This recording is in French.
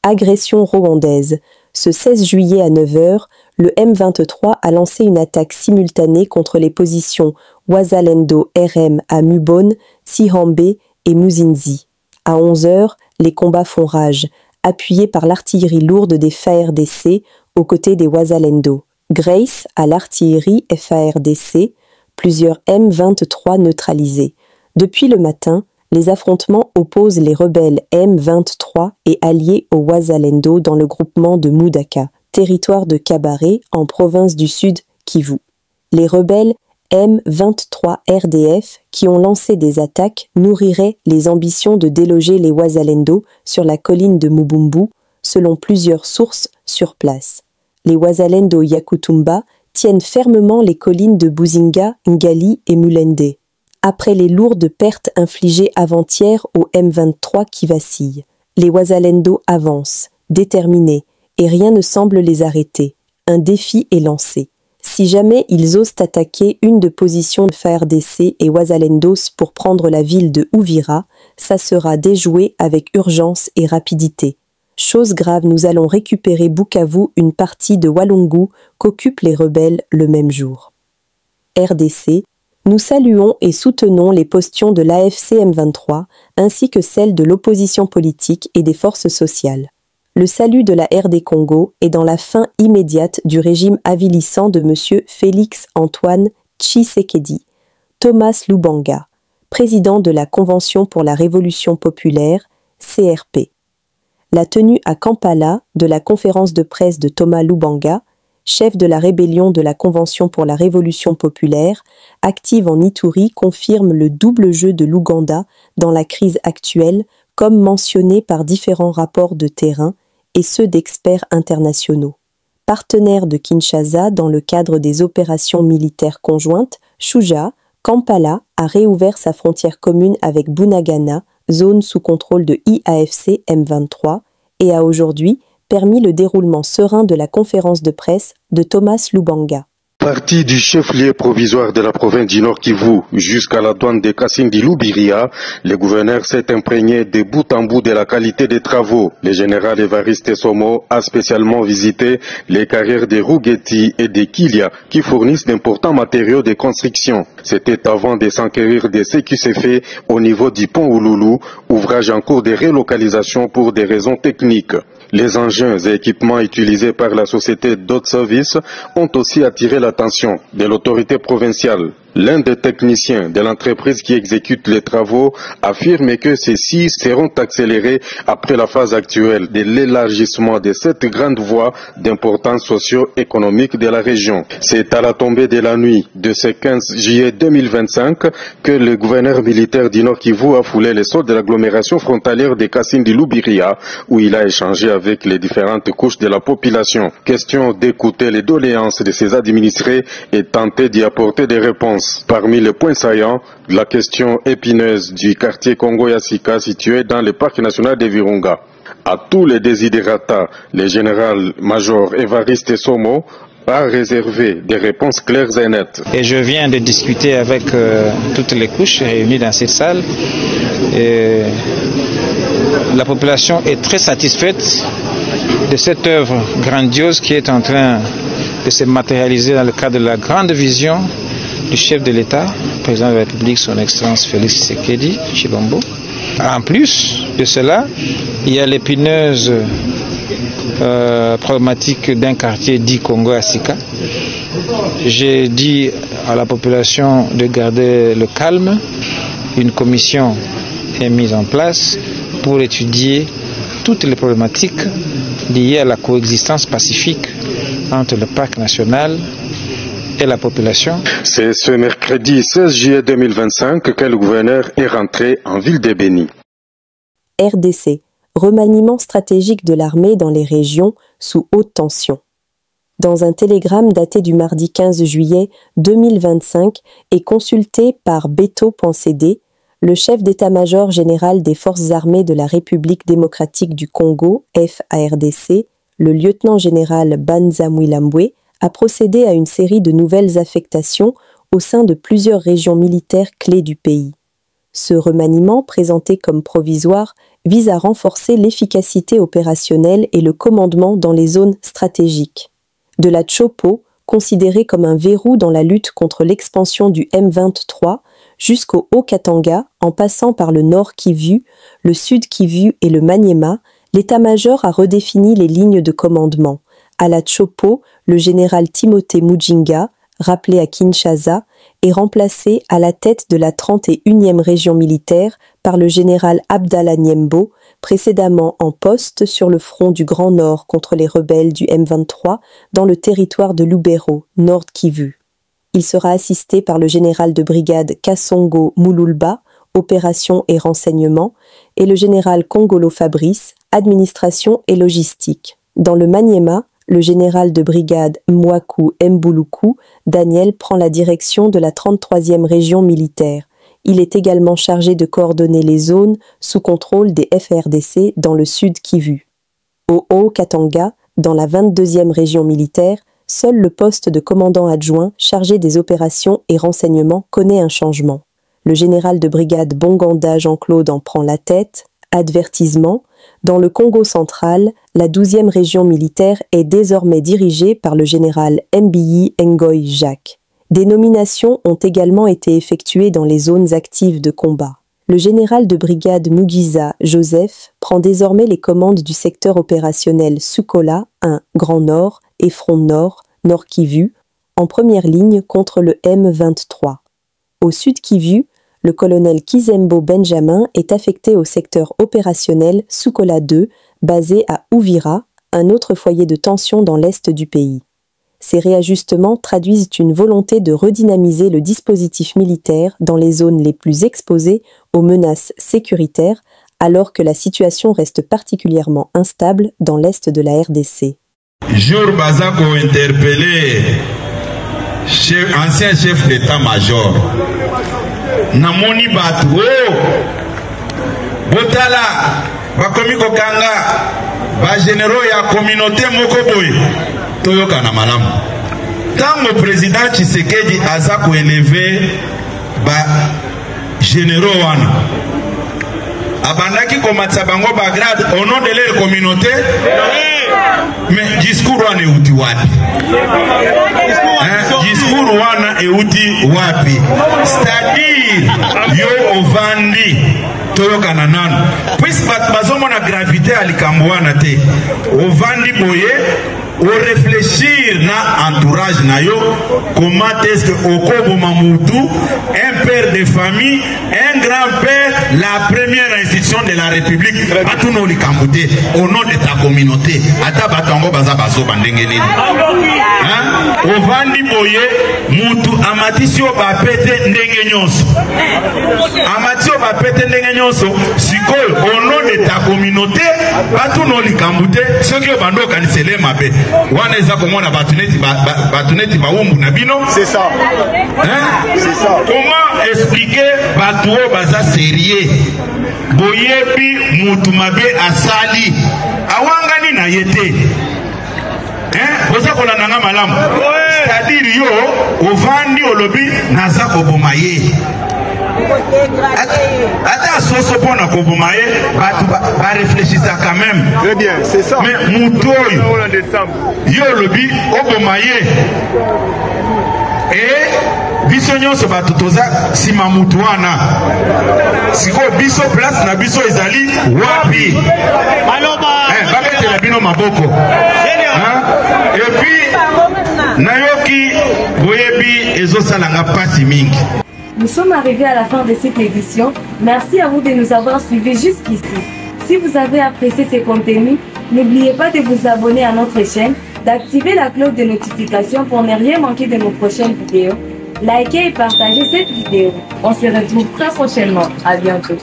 Agression rwandaise. Ce 16 juillet à 9 h, le M23 a lancé une attaque simultanée contre les positions Wazalendo RM à Mubone, Sihambe et Muzinzi. À 11 h, les combats font rage, appuyés par l'artillerie lourde des FARDC aux côtés des Wazalendo. Grace à l'artillerie FARDC, plusieurs M23 neutralisés. Depuis le matin, les affrontements opposent les rebelles M23 et alliés aux Wazalendo dans le groupement de Mudaka, territoire de Kabare en province du Sud Kivu. Les rebelles M23 RDF qui ont lancé des attaques nourriraient les ambitions de déloger les Wazalendo sur la colline de Mubumbu, selon plusieurs sources sur place. Les Wazalendo Yakutumba tiennent fermement les collines de Buzinga, Ngali et Mulende. Après les lourdes pertes infligées avant-hier au M23 qui vacille, les Wazalendo avancent, déterminés, et rien ne semble les arrêter. Un défi est lancé. Si jamais ils osent attaquer une de positions de FARDC et Wazalendos pour prendre la ville de Uvira, ça sera déjoué avec urgence et rapidité. Chose grave, nous allons récupérer Bukavu, une partie de Walungu qu'occupent les rebelles le même jour. RDC, nous saluons et soutenons les postures de l'AFC M23 ainsi que celles de l'opposition politique et des forces sociales. Le salut de la RD Congo est dans la fin immédiate du régime avilissant de M. Félix-Antoine Tshisekedi, Thomas Lubanga, président de la Convention pour la Révolution populaire, CRP. La tenue à Kampala de la conférence de presse de Thomas Lubanga, chef de la rébellion de la Convention pour la Révolution populaire, active en Ituri, confirme le double jeu de l'Ouganda dans la crise actuelle, comme mentionné par différents rapports de terrain et ceux d'experts internationaux. Partenaire de Kinshasa dans le cadre des opérations militaires conjointes, Shuja, Kampala a réouvert sa frontière commune avec Bunagana, zone sous contrôle de IAFC M23, et a aujourd'hui permis le déroulement serein de la conférence de presse de Thomas Lubanga. Parti du chef-lieu provisoire de la province du Nord Kivu jusqu'à la douane de Kasindi-Lubiria, le gouverneur s'est imprégné de bout en bout de la qualité des travaux. Le général Évariste Somo a spécialement visité les carrières de Rugeti et de Kilia qui fournissent d'importants matériaux de construction. C'était avant de s'enquérir de ce qui s'est fait au niveau du pont Ouloulou, ouvrage en cours de relocalisation pour des raisons techniques. Les engins et équipements utilisés par la société Dot Service ont aussi attiré l'attention de l'autorité provinciale. L'un des techniciens de l'entreprise qui exécute les travaux affirme que ceux-ci seront accélérés après la phase actuelle de l'élargissement de cette grande voie d'importance socio-économique de la région. C'est à la tombée de la nuit de ce 15 juillet 2025 que le gouverneur militaire du Nord Kivu a foulé les sols de l'agglomération frontalière de Kasindi-Lubiria où il a échangé avec les différentes couches de la population. Question d'écouter les doléances de ses administrés et tenter d'y apporter des réponses. Parmi les points saillants, la question épineuse du quartier Congo-Yassika situé dans le parc national de Virunga. À tous les désidératas, le général-major Évariste Somo a réservé des réponses claires et nettes. Et je viens de discuter avec toutes les couches réunies dans cette salle. Et la population est très satisfaite de cette œuvre grandiose qui est en train de se matérialiser dans le cadre de la grande vision du chef de l'État, président de la République, son Excellence Félix Tshisekedi Tshilombo. En plus de cela, il y a l'épineuse problématique d'un quartier dit Congo-Yassika. J'ai dit à la population de garder le calme. Une commission est mise en place pour étudier toutes les problématiques liées à la coexistence pacifique entre le parc national et la population. C'est ce mercredi 16 juillet 2025 que le gouverneur est rentré en ville de Béni. RDC, remaniement stratégique de l'armée dans les régions sous haute tension. Dans un télégramme daté du mardi 15 juillet 2025 et consulté par Beto.cd, le chef d'état-major général des forces armées de la République démocratique du Congo, FARDC, le lieutenant-général Banza Mwilambwe, a procédé à une série de nouvelles affectations au sein de plusieurs régions militaires clés du pays. Ce remaniement, présenté comme provisoire, vise à renforcer l'efficacité opérationnelle et le commandement dans les zones stratégiques. De la Tshopo, considérée comme un verrou dans la lutte contre l'expansion du M23, jusqu'au Haut-Katanga, en passant par le Nord Kivu, le Sud Kivu et le Maniema, l'état-major a redéfini les lignes de commandement. À la Tshopo, le général Timothée Mujinga, rappelé à Kinshasa, est remplacé à la tête de la 31e région militaire par le général Abdallah Niembo, précédemment en poste sur le front du Grand Nord contre les rebelles du M23 dans le territoire de Lubero, Nord Kivu. Il sera assisté par le général de brigade Kasongo Mululba, opération et renseignement, et le général Kongolo Fabrice, administration et logistique. Dans le Maniema, le général de brigade Mwaku Mbuluku, Daniel, prend la direction de la 33e région militaire. Il est également chargé de coordonner les zones sous contrôle des FARDC dans le sud Kivu. Au Haut-Katanga, dans la 22e région militaire, seul le poste de commandant adjoint chargé des opérations et renseignements connaît un changement. Le général de brigade Bonganda Jean-Claude en prend la tête. Avertissement, dans le Congo central, la 12e région militaire est désormais dirigée par le général Mbiyi Ngoy Jacques. Des nominations ont également été effectuées dans les zones actives de combat. Le général de brigade Mugiza Joseph prend désormais les commandes du secteur opérationnel Sukola 1 Grand Nord et Front Nord, Nord Kivu, en première ligne contre le M23. Au sud Kivu, le colonel Kizembo Benjamin est affecté au secteur opérationnel Sukola 2, basé à Uvira, un autre foyer de tension dans l'est du pays. Ces réajustements traduisent une volonté de redynamiser le dispositif militaire dans les zones les plus exposées aux menaces sécuritaires, alors que la situation reste particulièrement instable dans l'est de la RDC. Jour Bazako interpellé ancien chef d'état-major. Namoni batu botala bakomi kokanga ba généraux ya communauté moko boye toyoka na malamu tango président Tshisekedi aza ko élever ba généraux wana abandaki komatsa bango ba grade au nom de leur communauté mais discours wana euti wapi discours wana euti wapi c'est-à-dire yo ovandi toyokana nanu puisque bazomona gravité alikambo wana te ovandi boye o réfléchir na entourage na yo comment est-ce que okoboma mutu un père de famille un grand-père la première institution de la République batuno likambo te au nom de ta communauté ata batango baza bazoba ndenge nini ovandi boye mutu amatisio bapete ndenge nyonso amatio bapete ndenge nyonso sikoyo au nom de ta communauté batuno likambo te soki obando kanisele mabe wana eza komona batuneti baumbu na bino c'est ça c'est ça comment expliquer batuo baza sérieux boyebi mutu mabe asali awangani na yete oza kolandanga malamu c'est-à-dire yo ovandi olobi naza koboma ye ata soso pona koboma ye batu barefléchisa quand même très bien c'est ça mais mutu oyo yo olobi oboma ye et biso nyonso bato toza nsima mutu wana sikoyo biso place na biso ezali wapi babetela bino maboko et puis nayoki boyebi ezosalanga pasi mingi. Nous sommes arrivés à la fin de cette édition. Merci à vous de nous avoir suivis jusqu'ici. Si vous avez apprécié ces contenus, n'oubliez pas de vous abonner à notre chaîne, d'activer la cloche de notification pour ne rien manquer de nos prochaines vidéos. Likez et partagez cette vidéo. On se retrouve très prochainement. À bientôt.